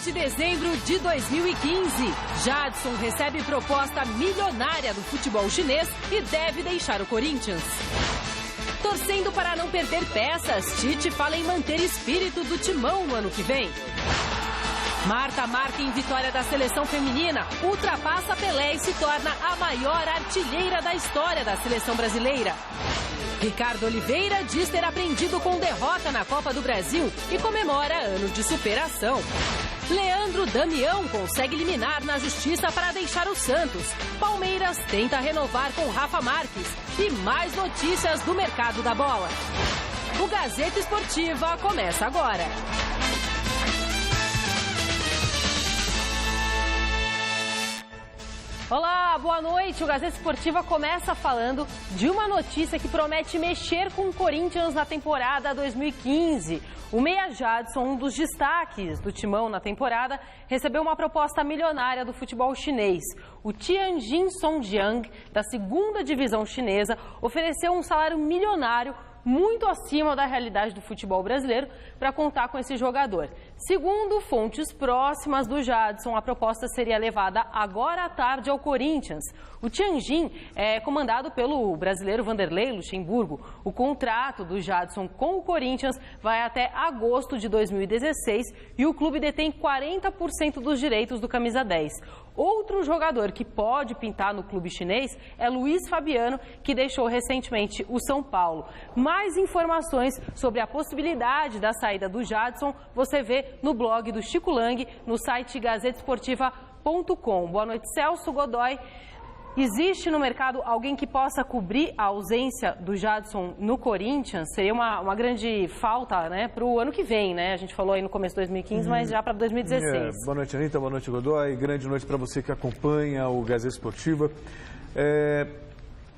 de dezembro de 2015. Jadson recebe proposta milionária do futebol chinês e deve deixar o Corinthians. Torcendo para não perder peças, Tite fala em manter espírito do timão no ano que vem. Marta marca em vitória da seleção feminina, ultrapassa Pelé e se torna a maior artilheira da história da seleção brasileira. Ricardo Oliveira diz ter aprendido com derrota na Copa do Brasil e comemora ano de superação. Leandro Damião consegue liminar na justiça para deixar o Santos. Palmeiras tenta renovar com Rafa Marques. E mais notícias do mercado da bola. O Gazeta Esportiva começa agora. Olá, boa noite. O Gazeta Esportiva começa falando de uma notícia que promete mexer com o Corinthians na temporada 2015. O meia Jadson, um dos destaques do timão na temporada, recebeu uma proposta milionária do futebol chinês. O Tianjin Songjiang, da segunda divisão chinesa, ofereceu um salário milionário muito acima da realidade do futebol brasileiro para contar com esse jogador. Segundo fontes próximas do Jadson, a proposta seria levada agora à tarde ao Corinthians. O Tianjin é comandado pelo brasileiro Vanderlei Luxemburgo. O contrato do Jadson com o Corinthians vai até agosto de 2016 e o clube detém 40% dos direitos do camisa 10. Outro jogador que pode pintar no clube chinês é Luiz Fabiano, que deixou recentemente o São Paulo. Mais informações sobre a possibilidade da saída do Jadson você vê no blog do Chico Lang, no site gazetesportiva.com. Boa noite, Celso Godoy. Existe no mercado alguém que possa cobrir a ausência do Jadson no Corinthians? Seria uma grande falta, né, para o ano que vem, né? A gente falou aí no começo de 2015, mas já para 2016. Boa noite, Anitta. Boa noite, Godoy. Grande noite para você que acompanha o Gazeta Esportiva.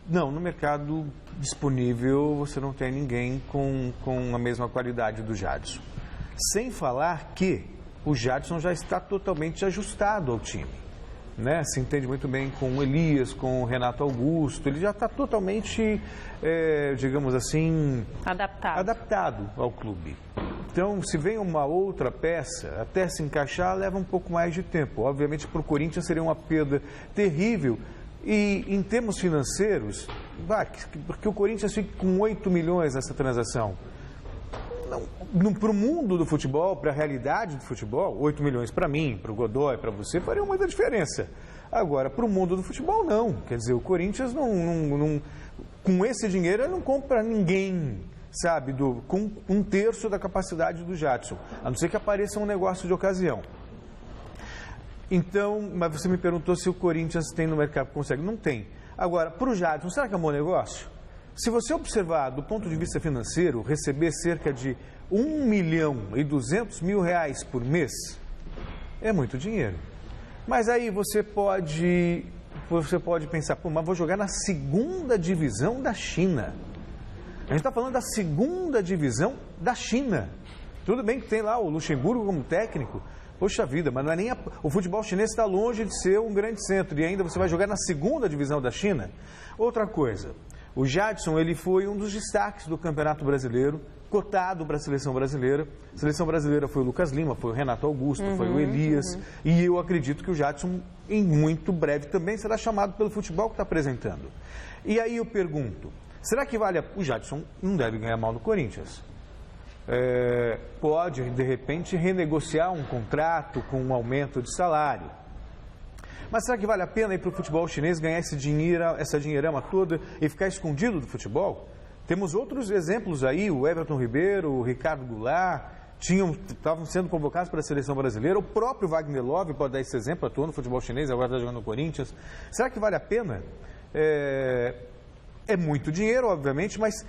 Não, no mercado disponível você não tem ninguém com a mesma qualidade do Jadson. Sem falar que o Jadson já está totalmente ajustado ao time. Né? Se entende muito bem com o Elias, com o Renato Augusto, ele já está totalmente, digamos assim, adaptado ao clube. Então, se vem uma outra peça, até se encaixar, leva um pouco mais de tempo. Obviamente, para o Corinthians seria uma perda terrível. E em termos financeiros, porque o Corinthians fica com 8 milhões nessa transação. Para o mundo do futebol, para a realidade do futebol, 8 milhões para mim, para o Godoy, para você, faria muita diferença. Agora, para o mundo do futebol, não. Quer dizer, o Corinthians com esse dinheiro não compra ninguém, sabe, com 1/3 da capacidade do Jadson, a não ser que apareça um negócio de ocasião. Então, mas você me perguntou se o Corinthians tem no mercado, consegue. Não tem. Agora, para o Jadson, será que é um bom negócio? Se você observar do ponto de vista financeiro, receber cerca de R$1.200.000 por mês, é muito dinheiro. Mas aí você pode pensar, mas vou jogar na segunda divisão da China. A gente está falando da segunda divisão da China. Tudo bem que tem lá o Luxemburgo como técnico. Poxa vida, mas não é nem o futebol chinês está longe de ser um grande centro e ainda você vai jogar na segunda divisão da China? Outra coisa, o Jadson ele foi um dos destaques do Campeonato Brasileiro, cotado para a Seleção Brasileira. A Seleção Brasileira foi o Lucas Lima, foi o Renato Augusto, foi o Elias. E eu acredito que o Jadson, em muito breve, também será chamado pelo futebol que está apresentando. E aí eu pergunto, será que vale o Jadson não deve ganhar mal no Corinthians? Pode, de repente, renegociar um contrato com um aumento de salário. Mas será que vale a pena ir para o futebol chinês ganhar essa dinheirama toda e ficar escondido do futebol? Temos outros exemplos aí, o Everton Ribeiro, o Ricardo Goulart, estavam sendo convocados para a seleção brasileira. O próprio Wagner Love pode dar esse exemplo, atuou no futebol chinês, agora está jogando no Corinthians. Será que vale a pena? É muito dinheiro, obviamente, mas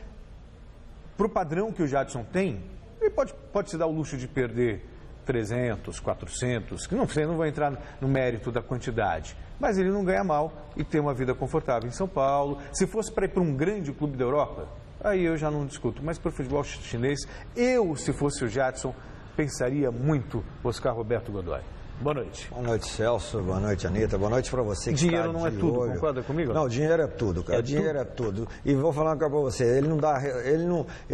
para o padrão que o Jadson tem, ele pode se dar o luxo de perder 300, 400, que não vou entrar no mérito da quantidade, mas ele não ganha mal e tem uma vida confortável em São Paulo. Se fosse para ir para um grande clube da Europa, aí eu já não discuto, mas para o futebol chinês, se fosse o Jadson, pensaria muito Oscar Roberto Godoy. Boa noite. Boa noite, Celso. Boa noite, Anitta. Boa noite para você que dinheiro está não é tudo, olho. Concorda comigo? Não, dinheiro é tudo, cara. Dinheiro é tudo. E vou falar uma coisa para você. Ele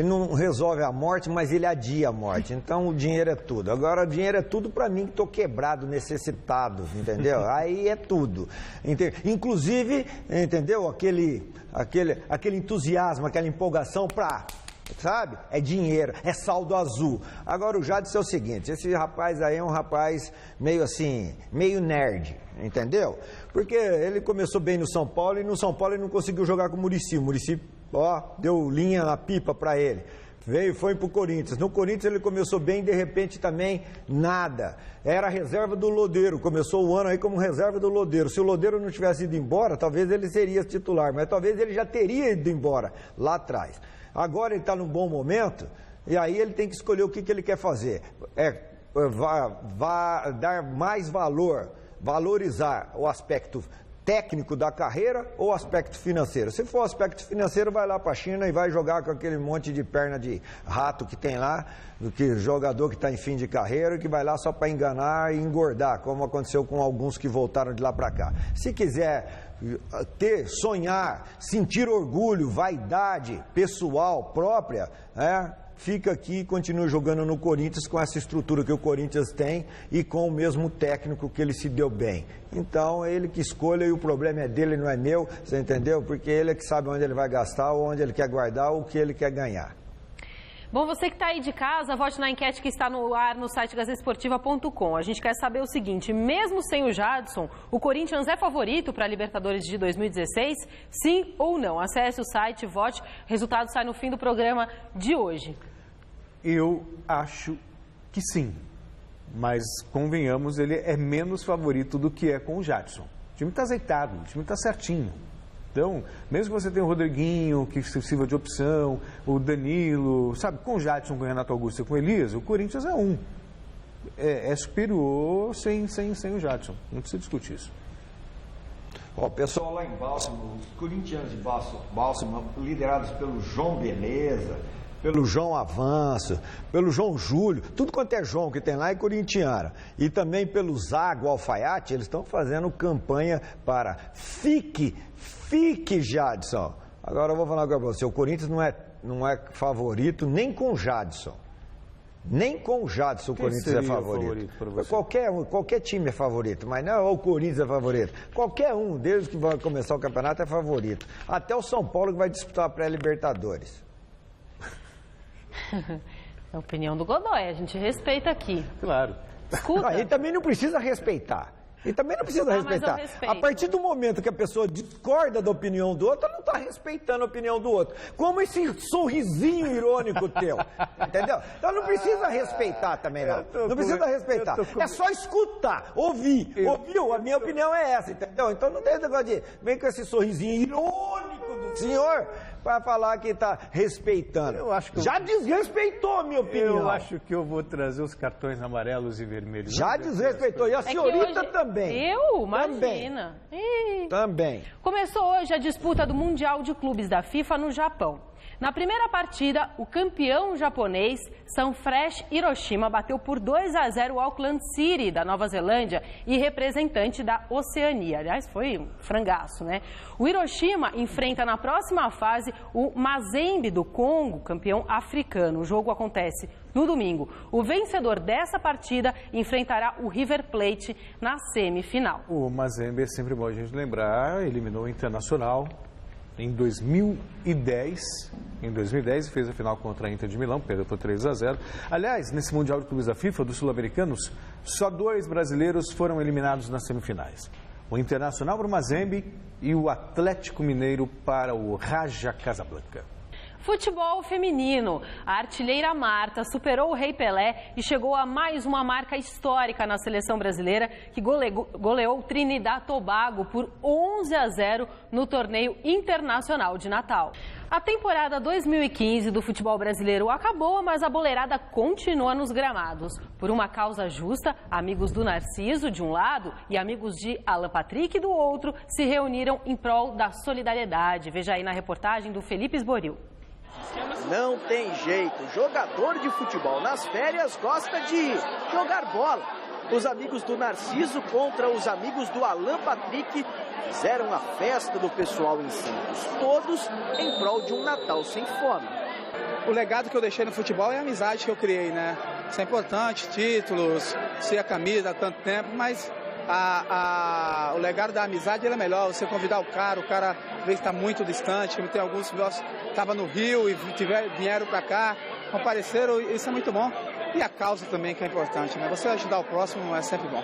não resolve a morte, mas ele adia a morte. Então, o dinheiro é tudo. Agora, o dinheiro é tudo para mim que estou quebrado, necessitado, entendeu? Aí é tudo. Inclusive, entendeu? Aquele entusiasmo, aquela empolgação para... Sabe? É dinheiro, é saldo azul. Agora o Jadson é o seguinte, esse rapaz aí é um rapaz meio assim, meio nerd, entendeu? Porque ele começou bem no São Paulo e no São Paulo ele não conseguiu jogar com o Muricy. O Muricy, deu linha na pipa para ele. Foi pro Corinthians. No Corinthians ele começou bem, de repente também nada. Era reserva do Lodeiro, começou o ano aí como reserva do Lodeiro. Se o Lodeiro não tivesse ido embora, talvez ele seria titular, mas talvez ele já teria ido embora lá atrás. Agora ele está num bom momento e aí ele tem que escolher o que ele quer fazer. Vai dar mais valor, valorizar o aspecto técnico da carreira ou o aspecto financeiro. Se for o aspecto financeiro, vai lá para a China e vai jogar com aquele monte de perna de rato que tem lá, jogador que está em fim de carreira e que vai lá só para enganar e engordar, como aconteceu com alguns que voltaram de lá para cá. Se quiser sonhar, sentir orgulho, vaidade pessoal própria, fica aqui e continua jogando no Corinthians com essa estrutura que o Corinthians tem e com o mesmo técnico que ele se deu bem. Então, ele que escolha e o problema é dele, não é meu, você entendeu? Porque ele é que sabe onde ele vai gastar, onde ele quer guardar, o que ele quer ganhar. Bom, você que está aí de casa, vote na enquete que está no ar no site gazetesportiva.com. A gente quer saber o seguinte, mesmo sem o Jadson, o Corinthians é favorito para a Libertadores de 2016? Sim ou não? Acesse o site, vote, o resultado sai no fim do programa de hoje. Eu acho que sim, mas convenhamos, ele é menos favorito do que é com o Jadson. O time está azeitado, o time está certinho. Então, mesmo que você tenha o Rodriguinho, que se sirva de opção, o Danilo, sabe, com o Jadson, com o Renato Augusto e com o Elias, o Corinthians é um. É superior sem o Jadson. Não precisa discutir isso. O pessoal lá em Bálsamo, os corintianos de Bálsamo, liderados pelo João Beleza, pelo João Avanço, pelo João Júlio, tudo quanto é João que tem lá é corintiano. E também pelo Zago Alfaiate, eles estão fazendo campanha para fique Jadson. Agora eu vou falar com você, o Corinthians não é favorito nem com o Jadson. Nem com o Jadson o Corinthians é favorito. Qualquer time é favorito, mas não é o Corinthians é favorito. Qualquer um deles que vai começar o campeonato é favorito. Até o São Paulo que vai disputar a pré-Libertadores. É a opinião do Godoy, a gente respeita aqui. Claro. Escuta. Ele também não precisa respeitar. Ele também não precisa respeitar. A partir do momento que a pessoa discorda da opinião do outro, ela não está respeitando a opinião do outro. Como esse sorrisinho irônico teu, entendeu? Então não precisa respeitar também, não. Não precisa respeitar. É só escutar, ouvir. Ouviu? A minha opinião é essa, entendeu? Então não tem esse negócio de vem com esse sorrisinho irônico do senhor para falar que está respeitando. Já desrespeitou a minha opinião. Eu acho que eu vou trazer os cartões amarelos e vermelhos. Já desrespeitou. E a senhorita também. Eu? Imagina. Também. Começou hoje a disputa do Mundial de Clubes da FIFA no Japão. Na primeira partida, o campeão japonês, Sanfrecce Hiroshima, bateu por 2-0 o Auckland City, da Nova Zelândia, e representante da Oceania. Aliás, foi um frangaço, né? O Hiroshima enfrenta na próxima fase o Mazembe do Congo, campeão africano. O jogo acontece no domingo. O vencedor dessa partida enfrentará o River Plate na semifinal. O Mazembe é sempre bom a gente lembrar, eliminou o Internacional em 2010. Em 2010 fez a final contra a Inter de Milão, perdeu por 3-0. Aliás, nesse Mundial de Clubes da FIFA, dos sul-americanos, só 2 brasileiros foram eliminados nas semifinais. O Internacional para o Mazembe e o Atlético Mineiro para o Raja Casablanca. Futebol feminino. A artilheira Marta superou o Rei Pelé e chegou a mais uma marca histórica na seleção brasileira, que goleou Trinidad e Tobago por 11-0 no torneio internacional de Natal. A temporada 2015 do futebol brasileiro acabou, mas a boleirada continua nos gramados. Por uma causa justa, amigos do Narciso, de um lado, e amigos de Alan Patrick, do outro, se reuniram em prol da solidariedade. Veja aí na reportagem do Felipe Esboril. Não tem jeito, jogador de futebol nas férias gosta de jogar bola. Os amigos do Narciso contra os amigos do Alan Patrick fizeram a festa do pessoal em Santos, todos em prol de um Natal sem fome. O legado que eu deixei no futebol é a amizade que eu criei, né? Isso é importante, títulos, ser a camisa há tanto tempo, mas o legado da amizade ele é melhor. Você convidar o cara às vezes está muito distante, como tem alguns que estavam no Rio e vieram para cá, compareceram, isso é muito bom. E a causa também que é importante, né? Você ajudar o próximo é sempre bom.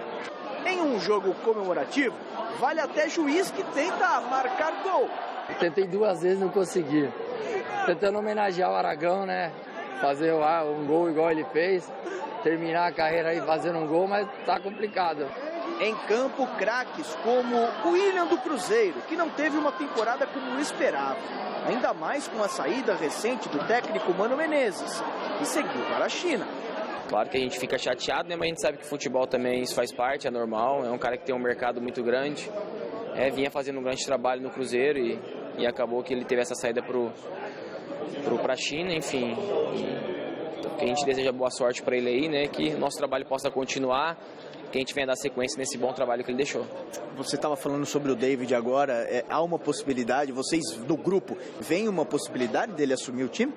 Em um jogo comemorativo, vale até juiz que tenta marcar gol. Eu tentei 2 vezes, não consegui. Tentando homenagear o Aragão, né? Fazer um gol igual ele fez. Terminar a carreira aí fazendo um gol, mas tá complicado. Em campo, craques como o William do Cruzeiro, que não teve uma temporada como esperava. Ainda mais com a saída recente do técnico Mano Menezes, que seguiu para a China. Claro que a gente fica chateado, né? Mas a gente sabe que futebol também isso faz parte, é normal. É um cara que tem um mercado muito grande. Vinha fazendo um grande trabalho no Cruzeiro e acabou que ele teve essa saída para a China, enfim. Que a gente deseja boa sorte para ele aí, né? Que nosso trabalho possa continuar, que a gente venha dar sequência nesse bom trabalho que ele deixou. Você estava falando sobre o David agora, há uma possibilidade, vocês do grupo, veem uma possibilidade dele assumir o time?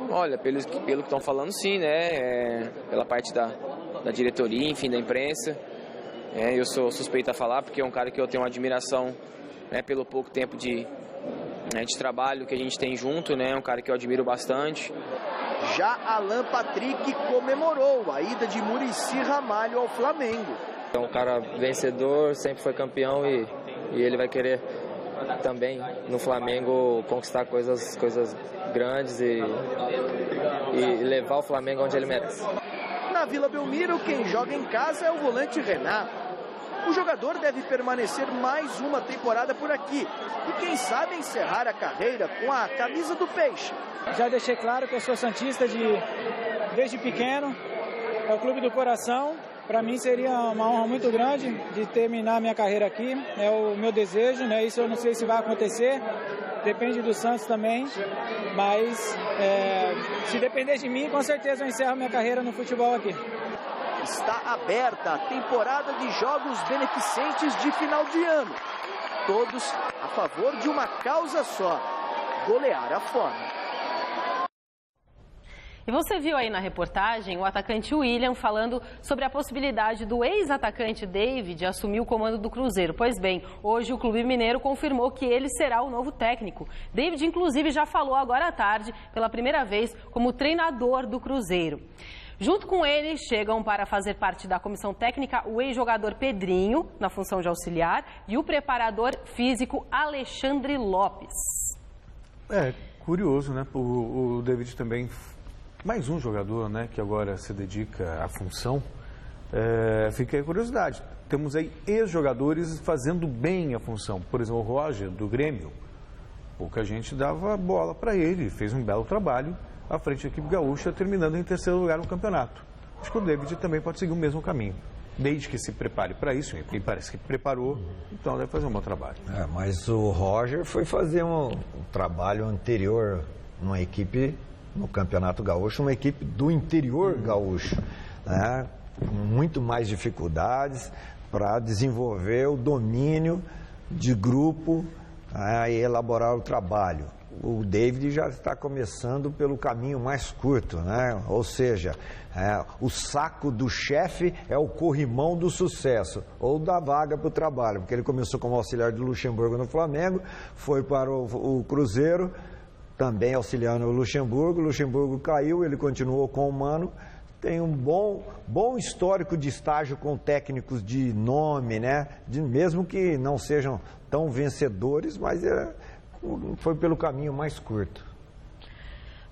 Olha, pelo que estão falando, sim, né? Pela parte da diretoria, enfim, da imprensa. Eu sou suspeito a falar, porque é um cara que eu tenho uma admiração, né, pelo pouco tempo de trabalho que a gente tem junto, né? É um cara que eu admiro bastante. Já Alan Patrick comemorou a ida de Muricy Ramalho ao Flamengo. É um cara vencedor, sempre foi campeão e ele vai querer também no Flamengo conquistar coisas grandes e levar o Flamengo onde ele merece. Na Vila Belmiro, quem joga em casa é o volante Renato. O jogador deve permanecer mais uma temporada por aqui e quem sabe encerrar a carreira com a camisa do Peixe. Já deixei claro que eu sou santista desde pequeno, é o clube do coração. Para mim seria uma honra muito grande de terminar minha carreira aqui, é o meu desejo, né? Isso eu não sei se vai acontecer, depende do Santos também, mas se depender de mim, com certeza eu encerro minha carreira no futebol aqui. Está aberta a temporada de jogos beneficentes de final de ano, todos a favor de uma causa só, golear a fome. E você viu aí na reportagem o atacante William falando sobre a possibilidade do ex-atacante David assumir o comando do Cruzeiro. Pois bem, hoje o Clube Mineiro confirmou que ele será o novo técnico. David, inclusive, já falou agora à tarde, pela primeira vez, como treinador do Cruzeiro. Junto com ele, chegam para fazer parte da comissão técnica o ex-jogador Pedrinho, na função de auxiliar, e o preparador físico Alexandre Lopes. É curioso, né? O David também... Mais um jogador, né, que agora se dedica à função. Fica a curiosidade. Temos aí ex-jogadores fazendo bem a função. Por exemplo, o Roger, do Grêmio. Pouca gente dava bola para ele. Fez um belo trabalho à frente da equipe gaúcha, terminando em 3º lugar no campeonato. Acho que o David também pode seguir o mesmo caminho. Desde que se prepare para isso, ele parece que preparou, então deve fazer um bom trabalho. Mas o Roger foi fazer um trabalho anterior numa equipe... no Campeonato Gaúcho, uma equipe do interior gaúcho, né? Com muito mais dificuldades para desenvolver o domínio de grupo, né? E elaborar o trabalho. O David já está começando pelo caminho mais curto, né? Ou seja, o saco do chefe é o corrimão do sucesso, ou da vaga para o trabalho, porque ele começou como auxiliar do Luxemburgo no Flamengo, foi para o Cruzeiro, também auxiliando o Luxemburgo caiu, ele continuou com o Mano, tem um bom histórico de estágio com técnicos de nome, né? Mesmo que não sejam tão vencedores, mas foi pelo caminho mais curto.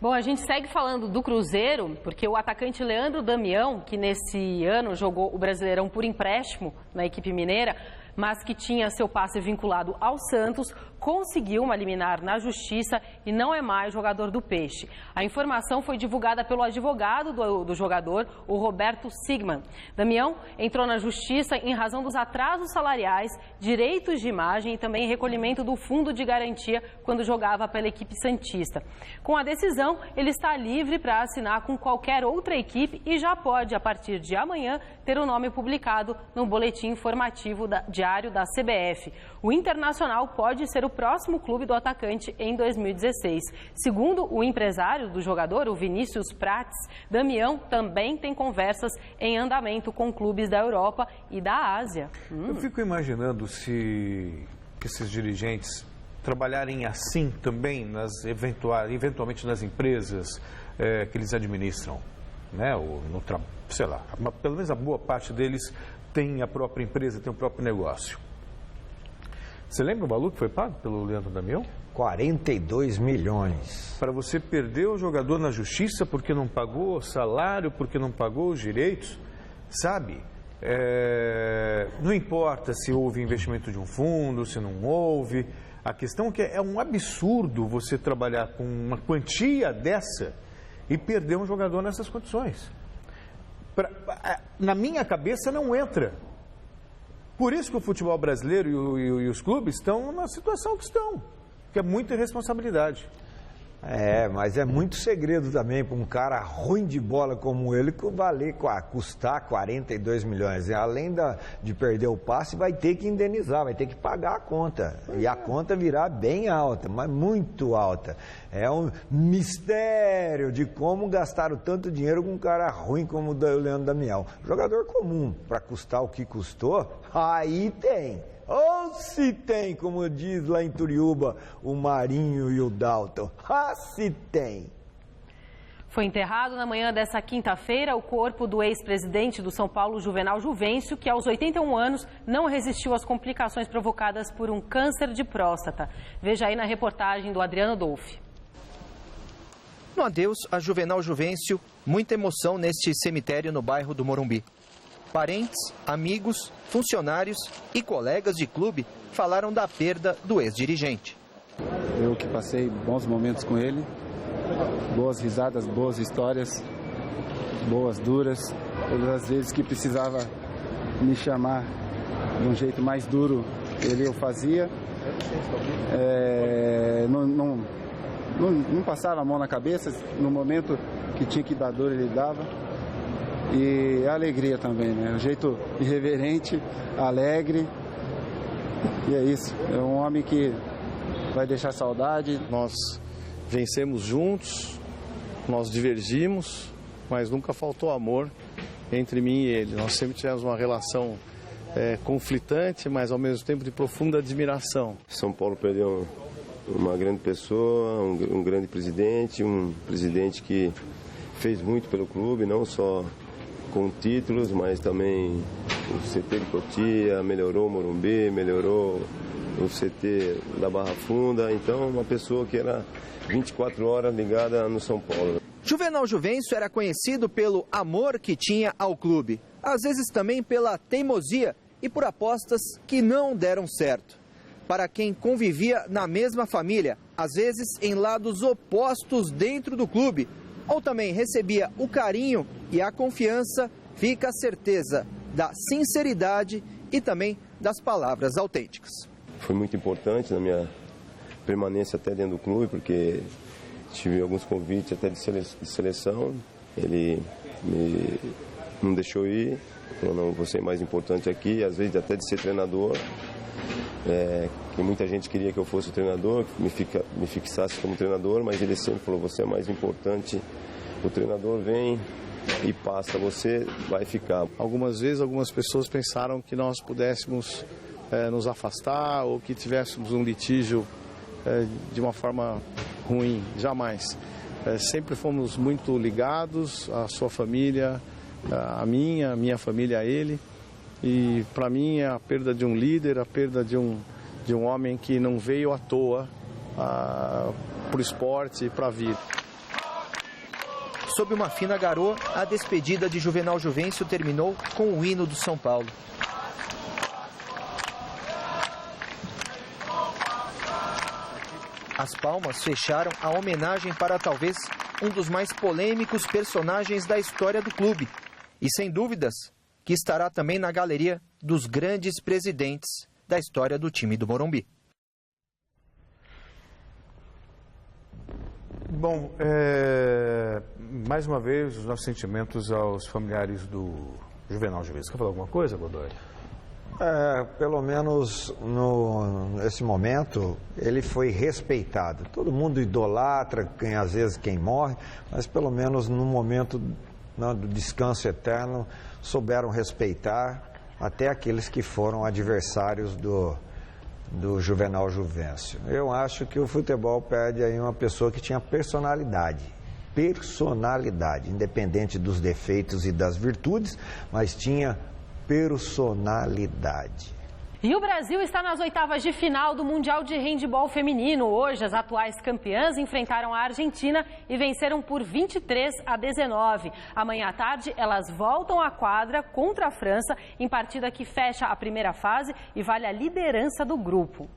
Bom, a gente segue falando do Cruzeiro, porque o atacante Leandro Damião, que nesse ano jogou o Brasileirão por empréstimo na equipe mineira, mas que tinha seu passe vinculado ao Santos, conseguiu uma liminar na Justiça e não é mais jogador do Peixe. A informação foi divulgada pelo advogado do jogador, o Roberto Sigman. Damião entrou na Justiça em razão dos atrasos salariais, direitos de imagem e também recolhimento do fundo de garantia quando jogava pela equipe santista. Com a decisão, ele está livre para assinar com qualquer outra equipe e já pode, a partir de amanhã, ter o nome publicado no boletim informativo diário da CBF. O Internacional pode ser o próximo clube do atacante em 2016. Segundo o empresário do jogador, o Vinícius Prates, Damião também tem conversas em andamento com clubes da Europa e da Ásia. Eu fico imaginando se esses dirigentes trabalharem assim também, eventualmente nas empresas que eles administram, né? Sei lá, pelo menos a boa parte deles tem a própria empresa, tem o próprio negócio. Você lembra o valor que foi pago pelo Leandro Damião? 42 milhões. Para você perder o jogador na Justiça porque não pagou o salário, porque não pagou os direitos, sabe? Não importa se houve investimento de um fundo, se não houve. A questão é que é um absurdo você trabalhar com uma quantia dessa e perder um jogador nessas condições. Na minha cabeça não entra. Por isso que o futebol brasileiro e os clubes estão na situação que estão, que é muita irresponsabilidade. Mas é muito segredo também para um cara ruim de bola como ele custar 42 milhões. Além de perder o passe, vai ter que indenizar, vai ter que pagar a conta. E a conta virá bem alta, mas muito alta. É um mistério de como gastaram tanto dinheiro com um cara ruim como o Leandro Damião. Jogador comum, para custar o que custou, aí tem. Ou se tem, como diz lá em Turiúba, o Marinho e o Dalton. Se tem. Foi enterrado na manhã dessa quinta-feira o corpo do ex-presidente do São Paulo, Juvenal Juvencio, que aos 81 anos não resistiu às complicações provocadas por um câncer de próstata. Veja aí na reportagem do Adriano Dolfi. No adeus a Juvenal Juvencio, muita emoção neste cemitério no bairro do Morumbi. Parentes, amigos, funcionários e colegas de clube falaram da perda do ex-dirigente. Eu que passei bons momentos com ele, boas risadas, boas histórias, boas, duras. Todas as vezes que precisava me chamar de um jeito mais duro, ele o fazia. Não passava a mão na cabeça, no momento que tinha que dar dor ele dava. E a alegria também, né? Um jeito irreverente, alegre. E é isso. É um homem que vai deixar saudade. Nós vencemos juntos, nós divergimos, mas nunca faltou amor entre mim e ele. Nós sempre tivemos uma relação conflitante, mas ao mesmo tempo de profunda admiração. São Paulo perdeu uma grande pessoa, um grande presidente, um presidente que fez muito pelo clube, não só com títulos, mas também o CT de Cotia, melhorou o Morumbi, melhorou o CT da Barra Funda. Então, uma pessoa que era 24 horas ligada no São Paulo. Juvenal Juvencio era conhecido pelo amor que tinha ao clube, às vezes também pela teimosia e por apostas que não deram certo. Para quem convivia na mesma família, às vezes em lados opostos dentro do clube, ou também recebia o carinho e a confiança, fica a certeza da sinceridade e também das palavras autênticas. Foi muito importante na minha permanência até dentro do clube, porque tive alguns convites até de seleção. Ele não deixou ir, falou, não, você é mais importante aqui, às vezes até de ser treinador. Que muita gente queria que eu fosse o treinador, que me fixasse como treinador, mas ele sempre falou, você é mais importante, o treinador vem e passa, você vai ficar. Algumas vezes, algumas pessoas pensaram que nós pudéssemos nos afastar ou que tivéssemos um litígio de uma forma ruim, jamais. Sempre fomos muito ligados à sua família, a minha família a ele. E para mim é a perda de um líder, a perda de um homem que não veio à toa para o esporte e para a vida. Sob uma fina garoa, a despedida de Juvenal Juvencio terminou com o hino do São Paulo. As palmas fecharam a homenagem para talvez um dos mais polêmicos personagens da história do clube. E sem dúvidas que estará também na galeria dos grandes presidentes da história do time do Morumbi. Bom, mais uma vez, os nossos sentimentos aos familiares do Juvenal Juvencio. Quer falar alguma coisa, Godoy? Pelo menos nesse momento, ele foi respeitado. Todo mundo idolatra, às vezes quem morre, mas pelo menos no momento do descanso eterno, souberam respeitar até aqueles que foram adversários do Juvenal Juvencio. Eu acho que o futebol perde aí uma pessoa que tinha personalidade, independente dos defeitos e das virtudes, mas tinha personalidade. E o Brasil está nas oitavas de final do Mundial de Handebol Feminino. Hoje, as atuais campeãs enfrentaram a Argentina e venceram por 23-19. Amanhã à tarde, elas voltam à quadra contra a França, em partida que fecha a primeira fase e vale a liderança do grupo.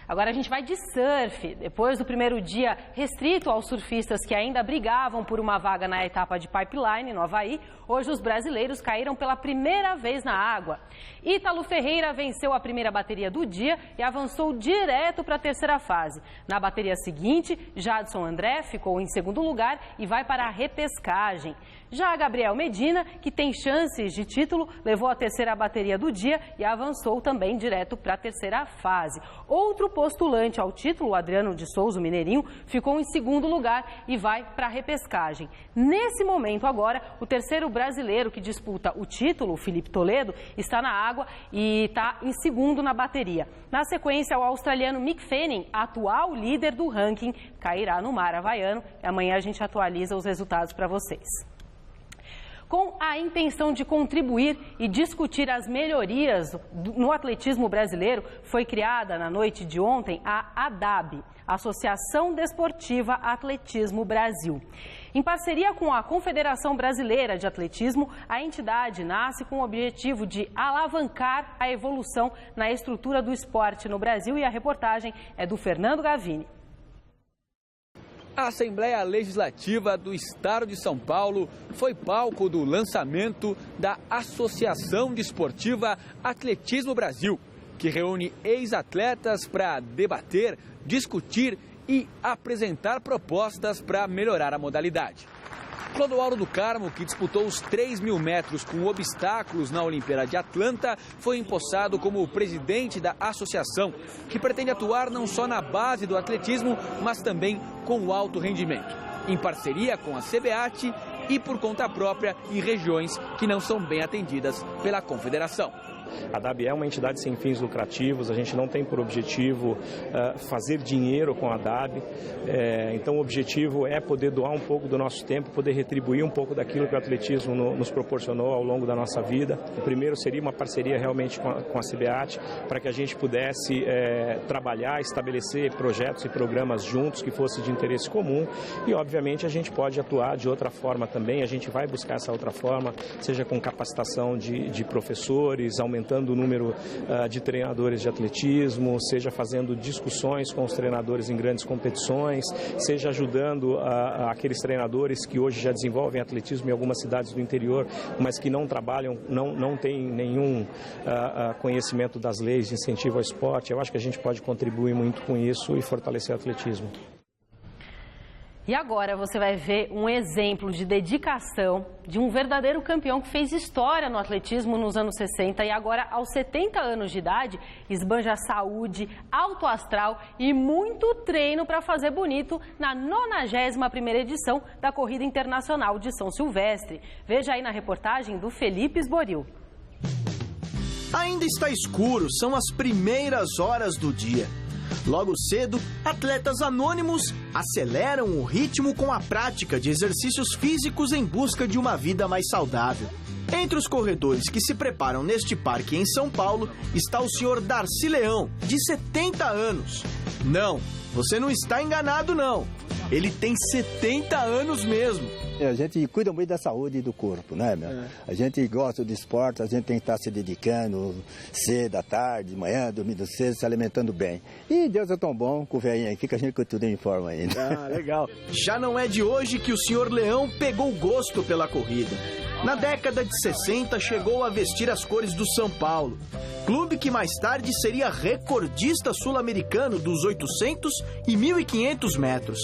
Agora a gente vai de surf. Depois do primeiro dia restrito aos surfistas que ainda brigavam por uma vaga na etapa de Pipeline, no Havaí, hoje os brasileiros caíram pela primeira vez na água. Ítalo Ferreira venceu a primeira bateria do dia e avançou direto para a terceira fase. Na bateria seguinte, Jadson André ficou em segundo lugar e vai para a repescagem. Já Gabriel Medina, que tem chances de título, levou a terceira bateria do dia e avançou também direto para a terceira fase. Outro postulante ao título, Adriano de Souza, o mineirinho, ficou em segundo lugar e vai para a repescagem. Nesse momento agora, o terceiro brasileiro que disputa o título, o Felipe Toledo, está na água e está em segundo na bateria. Na sequência, o australiano Mick Fanning, atual líder do ranking, cairá no mar havaiano. E amanhã a gente atualiza os resultados para vocês. Com a intenção de contribuir e discutir as melhorias no atletismo brasileiro, foi criada na noite de ontem a ADAB, Associação Desportiva Atletismo Brasil. Em parceria com a Confederação Brasileira de Atletismo, a entidade nasce com o objetivo de alavancar a evolução na estrutura do esporte no Brasil, e a reportagem é do Fernando Gavini. A Assembleia Legislativa do Estado de São Paulo foi palco do lançamento da Associação Desportiva Atletismo Brasil, que reúne ex-atletas para debater, discutir e apresentar propostas para melhorar a modalidade. Clodoaldo do Carmo, que disputou os 3.000 metros com obstáculos na Olimpíada de Atlanta, foi empossado como presidente da associação, que pretende atuar não só na base do atletismo, mas também com o alto rendimento, em parceria com a CBAT e por conta própria em regiões que não são bem atendidas pela confederação. A ADAB é uma entidade sem fins lucrativos, a gente não tem por objetivo fazer dinheiro com a ADAB, então o objetivo é poder doar um pouco do nosso tempo, poder retribuir um pouco daquilo que o atletismo nos proporcionou ao longo da nossa vida. O primeiro seria uma parceria realmente com a CBAT, para que a gente pudesse trabalhar, estabelecer projetos e programas juntos que fossem de interesse comum, e obviamente a gente pode atuar de outra forma também, a gente vai buscar essa outra forma, seja com capacitação de professores, aumentando o número de treinadores de atletismo, seja fazendo discussões com os treinadores em grandes competições, seja ajudando aqueles treinadores que hoje já desenvolvem atletismo em algumas cidades do interior, mas que não trabalham, não têm nenhum conhecimento das leis de incentivo ao esporte. Eu acho que a gente pode contribuir muito com isso e fortalecer o atletismo. E agora você vai ver um exemplo de dedicação de um verdadeiro campeão que fez história no atletismo nos anos 60 e agora, aos 70 anos de idade, esbanja saúde, alto astral e muito treino para fazer bonito na 91ª edição da Corrida Internacional de São Silvestre. Veja aí na reportagem do Felipe Esboril. Ainda está escuro, são as primeiras horas do dia. Logo cedo, atletas anônimos aceleram o ritmo com a prática de exercícios físicos em busca de uma vida mais saudável. Entre os corredores que se preparam neste parque em São Paulo está o senhor Darcy Leão, de 70 anos. Não, você não está enganado não. Ele tem 70 anos mesmo. A gente cuida muito da saúde do corpo, né, meu? A gente gosta do esporte, a gente tem que estar se dedicando cedo, à tarde, de manhã, dormindo cedo, se alimentando bem. E Deus é tão bom com o velhinho aqui que a gente tudo em forma ainda. Ah, legal. Já não é de hoje que o senhor Leão pegou gosto pela corrida. Na década de 60, chegou a vestir as cores do São Paulo, clube que mais tarde seria recordista sul-americano dos 800 e 1.500 metros.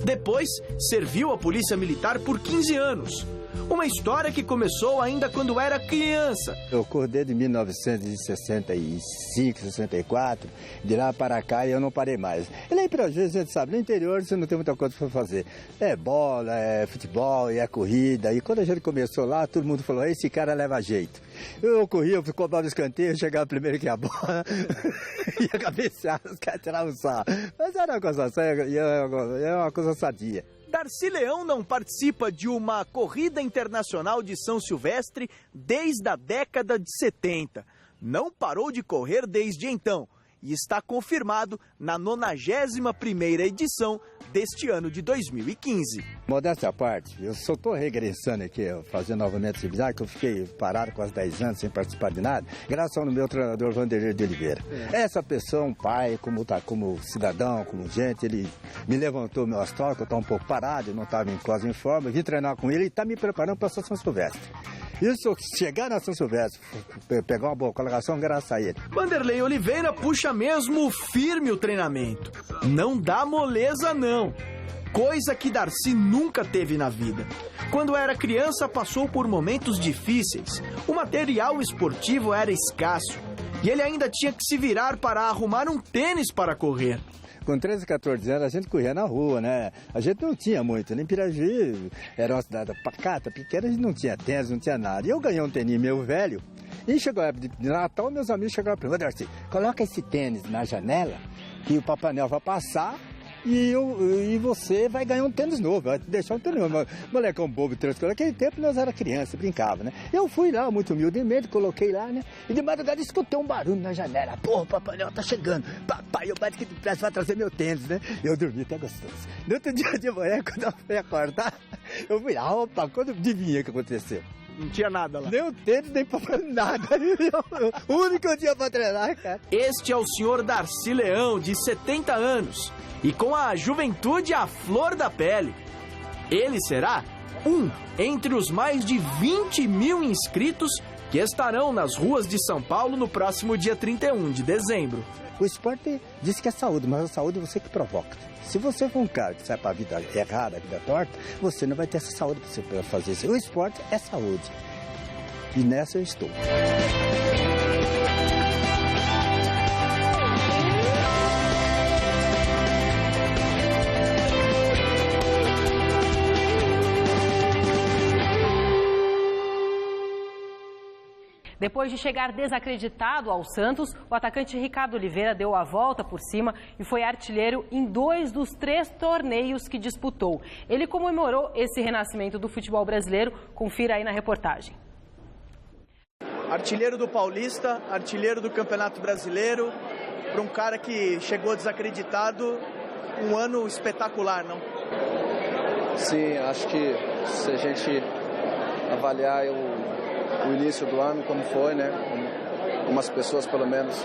Depois, serviu a Polícia Militar por 15 anos. Uma história que começou ainda quando era criança. Eu corro desde 1965, 64, de lá para cá e eu não parei mais. E lá em Piraju, a gente sabe, no interior você não tem muita coisa para fazer. É bola, é futebol, é corrida. E quando a gente começou lá, todo mundo falou, esse cara leva jeito. Eu corria, eu cobrava no escanteio, chegava primeiro que a bola, ia cabecear, os caras tiravam o sarro. Mas era uma coisa séria, é uma coisa sadia. Darcy Leão não participa de uma corrida internacional de São Silvestre desde a década de 70. Não parou de correr desde então e está confirmado na 91ª edição deste ano de 2015. Modéstia à parte, eu só estou regressando aqui, fazendo novamente atividade, que eu fiquei parado quase 10 anos sem participar de nada, graças ao meu treinador Vanderlei de Oliveira. Essa pessoa, um pai, como cidadão, como gente, ele me levantou meu astral, que eu estava um pouco parado, eu não estava quase em forma, vim treinar com ele e está me preparando para a São Silvestre. Isso, chegar na São Silvestre, pegar uma boa colocação, graças a ele. Vanderlei Oliveira puxa mesmo firme o treinamento. Não dá moleza, não. Coisa que Darcy nunca teve na vida. Quando era criança, passou por momentos difíceis. O material esportivo era escasso. E ele ainda tinha que se virar para arrumar um tênis para correr. Com 13, 14 anos, a gente corria na rua, né? A gente não tinha muito, nem Piraju, era uma cidade pacata, pequena, a gente não tinha tênis, não tinha nada. E eu ganhei um tênis meu velho, e chegou a época de Natal, meus amigos chegaram para mim, Darcy, coloca esse tênis na janela, que o Papai Noel vai passar, e você vai ganhar um tênis novo, vai deixar um tênis novo. Molecão bobo, naquele tempo nós era criança, brincava, né? Eu fui lá, muito humildemente, coloquei lá, né? E de madrugada escutei um barulho na janela. Porra, o Papai Noel tá chegando. Papai, eu bate que depressa vai trazer meu tênis, né? Eu dormi até gostoso. No outro dia de manhã, quando eu fui acordar, eu fui lá, opa, quando adivinha o que aconteceu? Não tinha nada lá. Nem o tênis, nem papai, nada. O único dia pra treinar, cara. Este é o senhor Darcy Leão, de 70 anos. E com a juventude à flor da pele. Ele será um entre os mais de 20 mil inscritos que estarão nas ruas de São Paulo no próximo dia 31 de dezembro. O esporte diz que é saúde, mas a saúde é você que provoca. Se você for um cara que sai para a vida errada, a vida torta, você não vai ter essa saúde para você fazer isso. O esporte é saúde. E nessa eu estou. Depois de chegar desacreditado ao Santos, o atacante Ricardo Oliveira deu a volta por cima e foi artilheiro em 2 dos 3 torneios que disputou. Ele comemorou esse renascimento do futebol brasileiro. Confira aí na reportagem. Artilheiro do Paulista, artilheiro do Campeonato Brasileiro, para um cara que chegou desacreditado, um ano espetacular, não? Sim, acho que se a gente avaliar o início do ano como foi, né? Umas pessoas pelo menos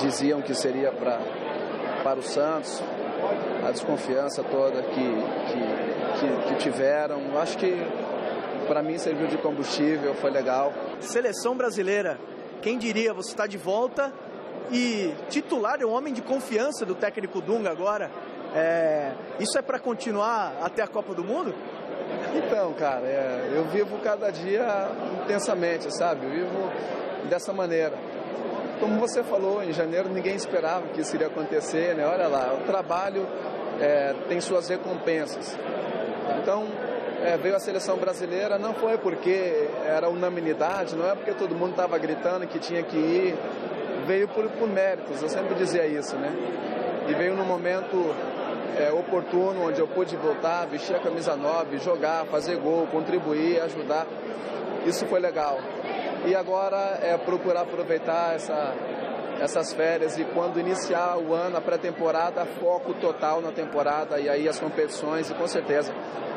diziam que seria para o Santos, a desconfiança toda que tiveram. Acho que para mim serviu de combustível, foi legal. Seleção brasileira, quem diria, você está de volta e titular é um homem de confiança do técnico Dunga agora. Isso é para continuar até a Copa do Mundo? Então, cara, eu vivo cada dia intensamente, sabe? Eu vivo dessa maneira. Como você falou, em janeiro ninguém esperava que isso iria acontecer, né? Olha lá, o trabalho tem suas recompensas. Então, veio a seleção brasileira, não foi porque era unanimidade, não é porque todo mundo estava gritando que tinha que ir, veio por méritos, eu sempre dizia isso, né? E veio num momento oportuno, onde eu pude voltar, vestir a camisa 9, jogar, fazer gol, contribuir, ajudar. Isso foi legal. E agora é procurar aproveitar essas férias e quando iniciar o ano, a pré-temporada, foco total na temporada e aí as competições e com certeza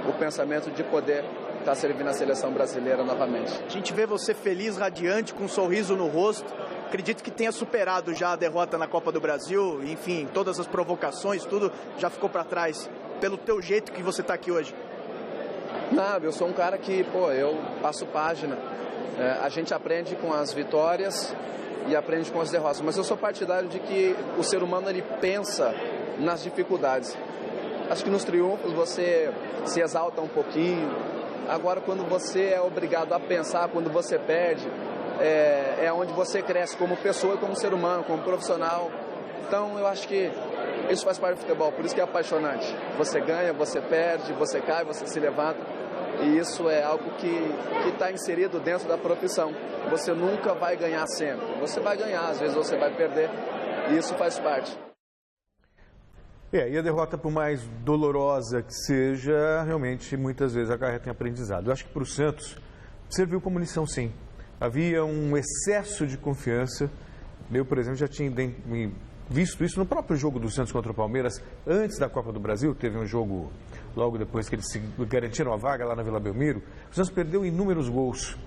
o pensamento de poder estar servindo a seleção brasileira novamente. A gente vê você feliz, radiante, com um sorriso no rosto. Acredito que tenha superado já a derrota na Copa do Brasil, enfim, todas as provocações, tudo já ficou para trás, pelo teu jeito que você está aqui hoje. Nada, eu sou um cara que, eu passo página. A gente aprende com as vitórias e aprende com as derrotas, mas eu sou partidário de que o ser humano ele pensa nas dificuldades. Acho que nos triunfos você se exalta um pouquinho. Agora, quando você é obrigado a pensar, quando você perde, é onde você cresce como pessoa, como ser humano, como profissional. Então, eu acho que isso faz parte do futebol, por isso que é apaixonante. Você ganha, você perde, você cai, você se levanta. E isso é algo que está inserido dentro da profissão. Você nunca vai ganhar sempre. Você vai ganhar, às vezes você vai perder. E isso faz parte. E a derrota, por mais dolorosa que seja, realmente muitas vezes acarreta em aprendizado. Eu acho que para o Santos serviu como lição, sim. Havia um excesso de confiança. Eu, por exemplo, já tinha visto isso no próprio jogo do Santos contra o Palmeiras. Antes da Copa do Brasil, teve um jogo logo depois que eles se garantiram a vaga lá na Vila Belmiro. O Santos perdeu inúmeros gols.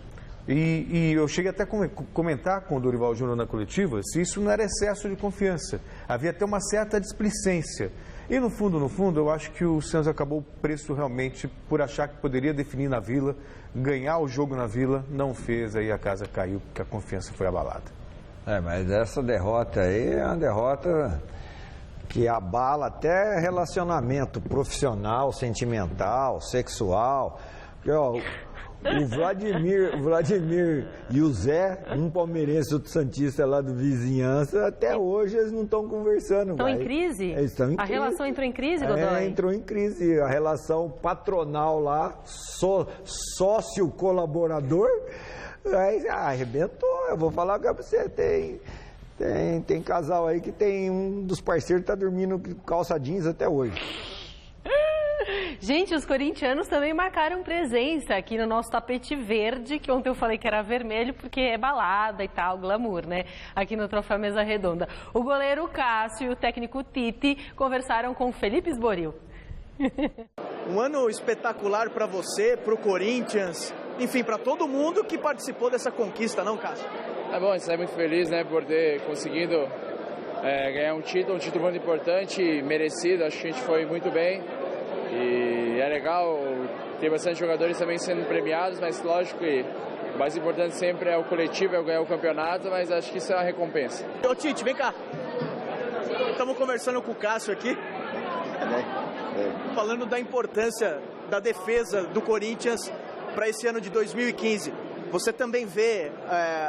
E eu cheguei até a comentar com o Dorival Júnior na coletiva se isso não era excesso de confiança. Havia até uma certa displicência. E no fundo, eu acho que o Santos acabou preso realmente por achar que poderia definir na Vila, ganhar o jogo na Vila, não fez, aí a casa caiu, porque a confiança foi abalada. Mas essa derrota aí é uma derrota que abala até relacionamento profissional, sentimental, sexual. Porque, o Vladimir e o Zé, um palmeirense e outro santista lá do vizinhança, até hoje eles não estão conversando. Estão em crise? Eles estão em crise. A relação entrou em crise, Godoy? Entrou em crise. A relação patronal lá, sócio-colaborador, aí arrebentou. Eu vou falar com você, tem casal aí que tem um dos parceiros que está dormindo com calça jeans até hoje. Gente, os corintianos também marcaram presença aqui no nosso tapete verde, que ontem eu falei que era vermelho porque é balada e tal, glamour, né? Aqui no Troféu Mesa Redonda. O goleiro Cássio e o técnico Tite conversaram com Felipe Esboril. Um ano espetacular para você, para o Corinthians, enfim, para todo mundo que participou dessa conquista, não, Cássio? É bom, a gente está muito feliz, né, por ter conseguido ganhar um título muito importante, merecido. Acho que a gente foi muito bem. E é legal ter bastante jogadores também sendo premiados, mas lógico que o mais importante sempre é o coletivo, é ganhar o campeonato, mas acho que isso é uma recompensa. Ô Tite, vem cá. Estamos conversando com o Cássio aqui, falando da importância da defesa do Corinthians para esse ano de 2015. Você também vê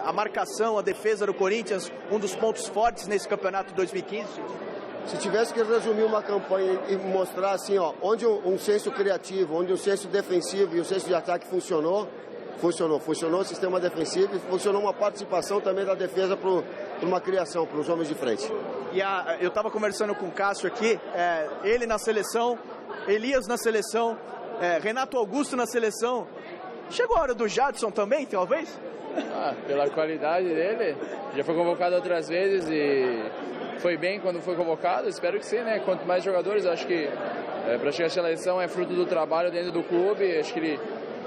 a marcação, a defesa do Corinthians, um dos pontos fortes nesse campeonato de 2015? Se tivesse que resumir uma campanha e mostrar assim, onde um senso criativo, onde um senso defensivo e um senso de ataque funcionou o sistema defensivo e funcionou uma participação também da defesa para uma criação, para os homens de frente. E eu estava conversando com o Cássio aqui, ele na seleção, Elias na seleção, Renato Augusto na seleção. Chegou a hora do Jadson também, talvez? Pela qualidade dele, já foi convocado outras vezes e foi bem quando foi convocado, espero que sim, né? Quanto mais jogadores, acho que para chegar à seleção é fruto do trabalho dentro do clube. Acho que ele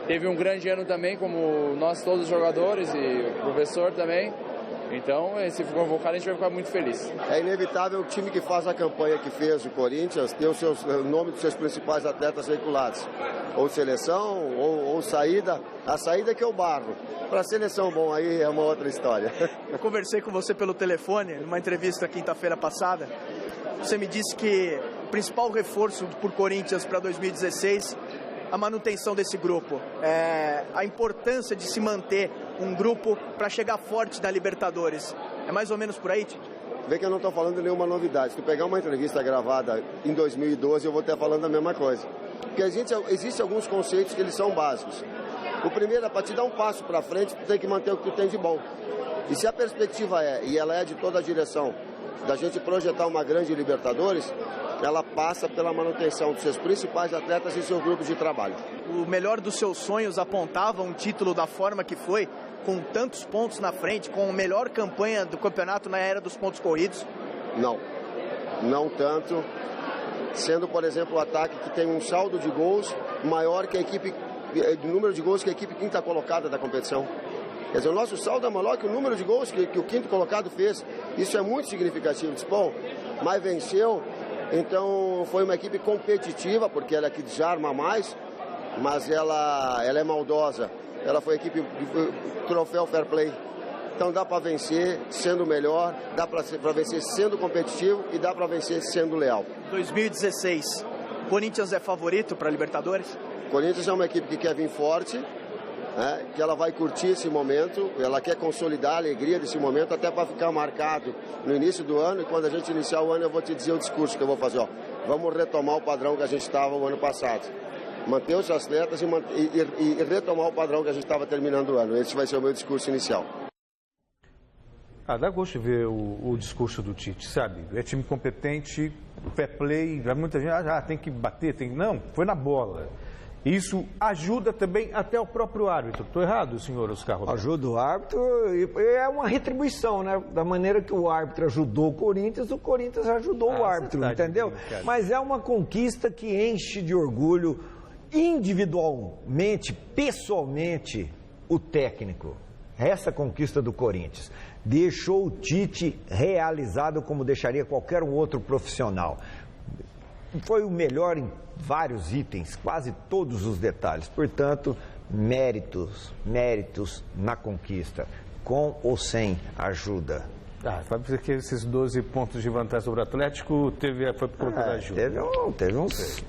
teve um grande ano também, como nós todos os jogadores e o professor também. Então, se for convocado, a gente vai ficar muito feliz. É inevitável o time que faz a campanha que fez o Corinthians ter o nome dos seus principais atletas veiculados. Ou seleção, ou saída. A saída que é o Barro. Para a seleção, bom, aí é uma outra história. Eu conversei com você pelo telefone, numa entrevista quinta-feira passada. Você me disse que o principal reforço por Corinthians para 2016, a manutenção desse grupo. A importância de se manter um grupo para chegar forte na Libertadores. É mais ou menos por aí, Tite? Vê que eu não estou falando nenhuma novidade. Se tu pegar uma entrevista gravada em 2012, eu vou estar falando a mesma coisa. Porque existem alguns conceitos que eles são básicos. O primeiro é para te dar um passo para frente, tu tem que manter o que tu tem de bom. E se a perspectiva e ela é de toda a direção, da gente projetar uma grande Libertadores, ela passa pela manutenção dos seus principais atletas e seus grupos de trabalho. O melhor dos seus sonhos apontava um título da forma que foi, com tantos pontos na frente, com a melhor campanha do campeonato na era dos pontos corridos? Não tanto. sendo, por exemplo, o ataque que tem um saldo de gols maior que a equipe, do número de gols que a equipe quinta colocada da competição. Quer dizer, o nosso saldo é maior que o número de gols que o quinto colocado fez. Isso é muito significativo. Bom, mas venceu, então foi uma equipe competitiva, porque ela é que desarma mais, mas ela é maldosa. Ela foi a equipe troféu fair play. Então dá para vencer sendo melhor, dá para vencer sendo competitivo e dá para vencer sendo leal. 2016, Corinthians é favorito para a Libertadores? Corinthians é uma equipe que quer vir forte, que ela vai curtir esse momento, ela quer consolidar a alegria desse momento até para ficar marcado no início do ano, e quando a gente iniciar o ano eu vou te dizer o discurso que eu vou fazer. Vamos retomar o padrão que a gente estava o ano passado. Manter os atletas e retomar o padrão que a gente estava terminando o ano. Esse vai ser o meu discurso inicial. Dá gosto de ver o discurso do Tite, sabe? É time competente, fair play, muita gente tem que bater, não, foi na bola. Isso ajuda também até o próprio árbitro. Estou errado, senhor Oscar Roberto? Ajuda o árbitro e é uma retribuição, né? Da maneira que o árbitro ajudou o Corinthians ajudou o árbitro, entendeu? Mas é uma conquista que enche de orgulho individualmente, pessoalmente, o técnico. Essa conquista do Corinthians deixou o Tite realizado como deixaria qualquer um outro profissional. Foi o melhor em vários itens, quase todos os detalhes. Portanto, méritos na conquista, com ou sem ajuda. Vai dizer que esses 12 pontos de vantagem sobre o Atlético foi por conta da ajuda.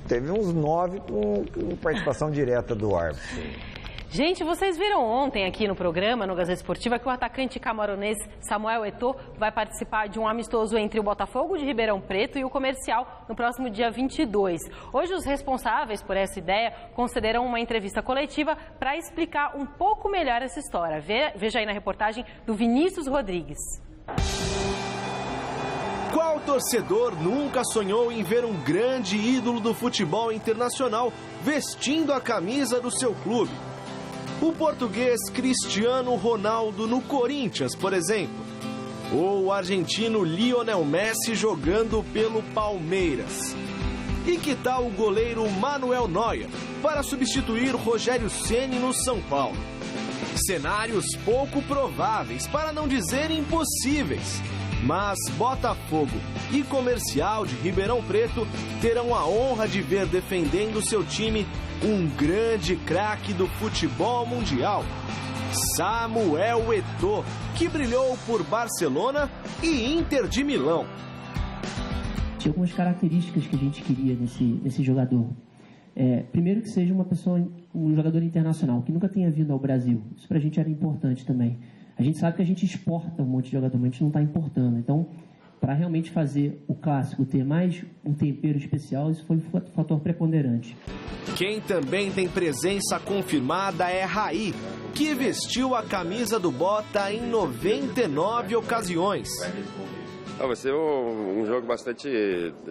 Teve uns 9 com participação direta do árbitro. Gente, vocês viram ontem aqui no programa, no Gazeta Esportiva, que o atacante camaronês Samuel Eto'o vai participar de um amistoso entre o Botafogo de Ribeirão Preto e o Comercial no próximo dia 22. Hoje, os responsáveis por essa ideia concederão uma entrevista coletiva para explicar um pouco melhor essa história. Veja aí na reportagem do Vinícius Rodrigues. Qual torcedor nunca sonhou em ver um grande ídolo do futebol internacional vestindo a camisa do seu clube? O português Cristiano Ronaldo no Corinthians, por exemplo. Ou o argentino Lionel Messi jogando pelo Palmeiras. E que tal o goleiro Manuel Neuer para substituir Rogério Ceni no São Paulo? Cenários pouco prováveis, para não dizer impossíveis. Mas Botafogo e Comercial de Ribeirão Preto terão a honra de ver defendendo seu time um grande craque do futebol mundial, Samuel Eto'o, que brilhou por Barcelona e Inter de Milão. Tinha algumas características que a gente queria nesse jogador. Primeiro, que seja um jogador internacional, que nunca tenha vindo ao Brasil. Isso pra gente era importante também. A gente sabe que a gente exporta um monte de jogador, mas a gente não está importando. Então, para realmente fazer o clássico ter mais um tempero especial, isso foi um fator preponderante. Quem também tem presença confirmada é Raí, que vestiu a camisa do Bota em 99 ocasiões. Vai ser um jogo bastante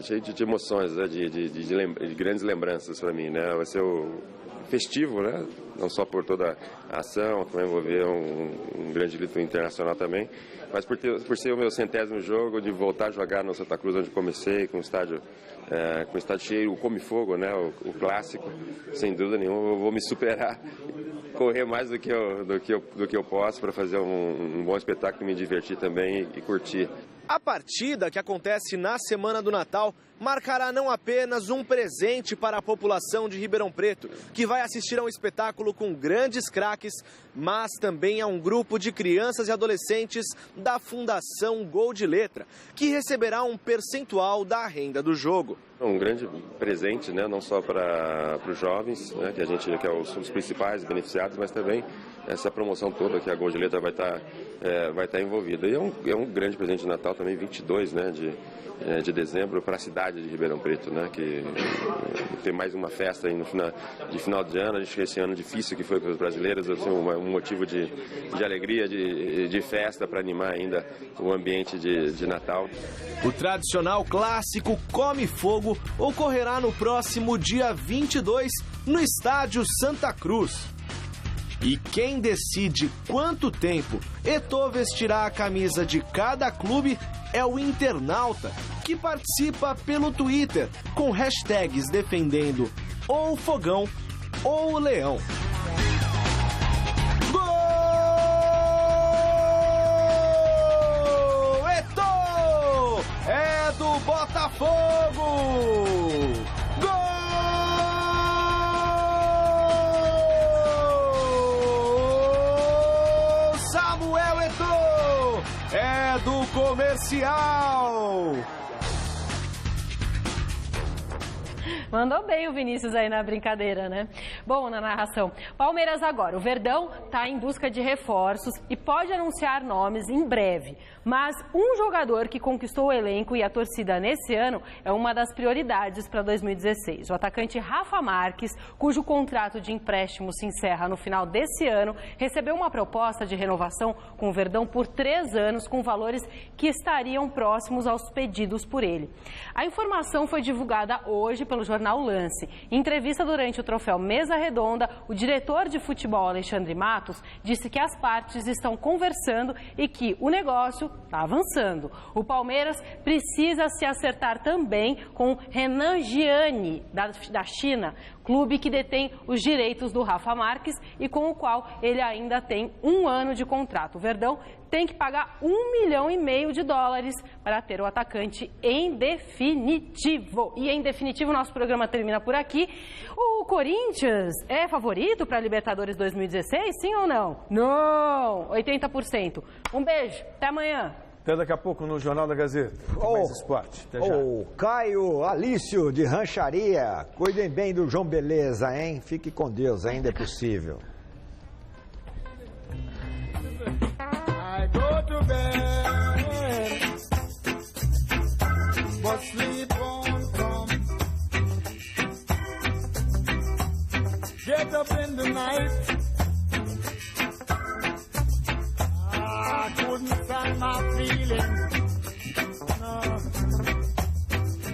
cheio de emoções, né? de grandes lembranças para mim, né? Vai ser festivo, né? Não só por toda a ação, que vai envolver um grande título internacional também, mas por ser o meu 100º jogo, de voltar a jogar no Santa Cruz, onde comecei, com o estádio cheio, o Come Fogo, né? O clássico, sem dúvida nenhuma, eu vou me superar, correr mais do que eu posso para fazer um bom espetáculo, me divertir também e curtir. A partida, que acontece na semana do Natal, marcará não apenas um presente para a população de Ribeirão Preto, que vai assistir a um espetáculo com grandes craques, mas também a um grupo de crianças e adolescentes da Fundação Gol de Letra, que receberá um percentual da renda do jogo. Um grande presente, né, não só para os jovens, né, que são os principais beneficiados, mas também essa promoção toda que a Gol de Letra vai estar envolvida. E é um grande presente de Natal também, 22, né, de dezembro, para a cidade de Ribeirão Preto, né, que tem mais uma festa aí de final de ano. A gente, esse ano difícil que foi para os brasileiros, assim, um motivo de alegria, de festa para animar ainda o ambiente de Natal. O tradicional clássico Come Fogo ocorrerá no próximo dia 22 no estádio Santa Cruz. E quem decide quanto tempo Eto'o vestirá a camisa de cada clube é o internauta, que que participa pelo Twitter com hashtags defendendo ou o Fogão ou o Leão. Gol! Eto'o! É do Botafogo! Gol! Samuel Eto'o! É do Comercial! Mandou bem o Vinícius aí na brincadeira, né? Bom, na narração. Palmeiras agora. O Verdão está em busca de reforços e pode anunciar nomes em breve. Mas um jogador que conquistou o elenco e a torcida nesse ano é uma das prioridades para 2016. O atacante Rafa Marques, cujo contrato de empréstimo se encerra no final desse ano, recebeu uma proposta de renovação com o Verdão por 3 anos, com valores que estariam próximos aos pedidos por ele. A informação foi divulgada hoje pelo jornal Lance. Em entrevista durante o troféu Mesa Redonda, o diretor de futebol Alexandre Matos disse que as partes estão conversando e que o negócio está avançando. O Palmeiras precisa se acertar também com Henan Jiani, da China, clube que detém os direitos do Rafa Marques e com o qual ele ainda tem 1 ano de contrato. O Verdão tem que pagar $1,5 milhão para ter o atacante em definitivo. E em definitivo, nosso programa termina por aqui. O Corinthians é favorito para a Libertadores 2016, sim ou não? Não! 80%. Um beijo, até amanhã. Até daqui a pouco no Jornal da Gazeta. Mais esporte. Até já. Caio Alício de Rancharia. Cuidem bem do João Beleza, hein? Fique com Deus, ainda é possível. I go to bed, but sleep won't come. Get up in the night, I couldn't stand my feelings. No.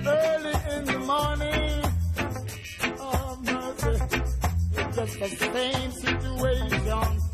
Early in the morning, oh mercy, it's just the same situation.